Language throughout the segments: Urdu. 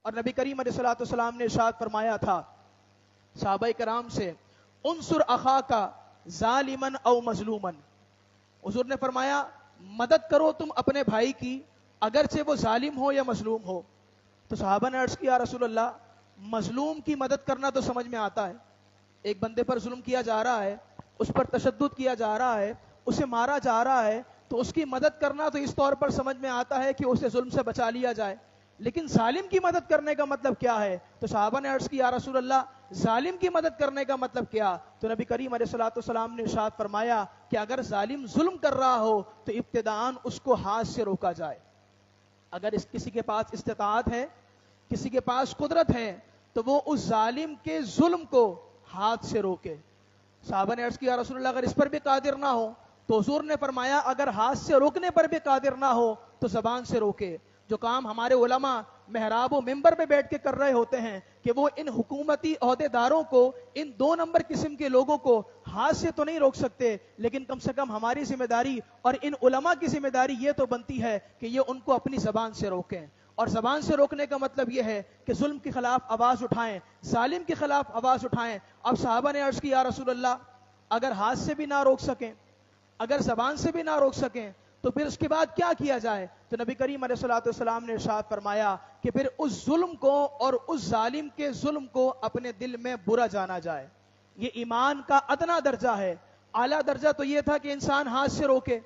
اور نبی کریم علیہ الصلوۃ والسلام نے ارشاد فرمایا تھا صحابہ کرام سے، انصر اخاک ظالما او مظلوما، حضور نے فرمایا مدد کرو تم اپنے بھائی کی اگرچہ وہ ظالم ہو یا مظلوم ہو۔ تو صحابہ نے عرض کیا رسول اللہ مظلوم کی مدد کرنا تو سمجھ میں آتا ہے، ایک بندے پر ظلم کیا جا رہا ہے، اس پر تشدد کیا جا رہا ہے، اسے مارا جا رہا ہے، تو اس کی مدد کرنا تو اس طور پر سمجھ میں آتا ہے کہ اسے ظلم سے بچا لیا جائے، لیکن ظالم کی مدد کرنے کا مطلب کیا ہے؟ تو صحابہ نے عرض کیا رسول اللہ ظالم کی مدد کرنے کا مطلب کیا؟ تو نبی کریم علیہ الصلوۃ والسلام نے ارشاد فرمایا کہ اگر ظالم ظلم کر رہا ہو تو ابتداءً اس کو ہاتھ سے روکا جائے، اگر کسی کے پاس استطاعت ہے، کسی کے پاس قدرت ہے، تو وہ اس ظالم کے ظلم کو ہاتھ سے روکے۔ صحابہ نے عرض کیا رسول اللہ اگر اس پر بھی قادر نہ ہو؟ تو حضور نے فرمایا اگر ہاتھ سے روکنے پر بھی قادر نہ ہو تو زبان سے روکے۔ جو کام ہمارے علماء محراب و منبر پہ بیٹھ کے کر رہے ہوتے ہیں کہ وہ ان حکومتی عہدے داروں کو، ان 2 نمبر قسم کے لوگوں کو ہاتھ سے تو نہیں روک سکتے، لیکن کم سے کم ہماری ذمہ داری اور ان علماء کی ذمہ داری یہ تو بنتی ہے کہ یہ ان کو اپنی زبان سے روکیں۔ اور زبان سے روکنے کا مطلب یہ ہے کہ ظلم کے خلاف آواز اٹھائیں، ظالم کے خلاف آواز اٹھائیں۔ اب صحابہ نے عرض کیا رسول اللہ اگر ہاتھ سے بھی نہ روک سکیں، اگر زبان سے بھی نہ روک سکیں تو پھر اس کے بعد کیا کیا جائے؟ تو نبی کریم علیہ الصلوۃ والسلام نے ارشاد فرمایا کہ پھر اس ظلم کو اور اس ظالم کے ظلم کو اپنے دل میں برا جانا جائے۔ یہ ایمان کا ادنا درجہ ہے۔ اعلیٰ درجہ تو یہ تھا کہ انسان ہاتھ سے روکے،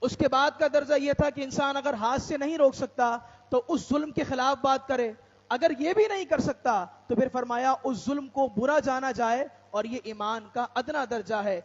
اس کے بعد کا درجہ یہ تھا کہ انسان اگر ہاتھ سے نہیں روک سکتا تو اس ظلم کے خلاف بات کرے، اگر یہ بھی نہیں کر سکتا تو پھر فرمایا اس ظلم کو برا جانا جائے، اور یہ ایمان کا ادنا درجہ ہے۔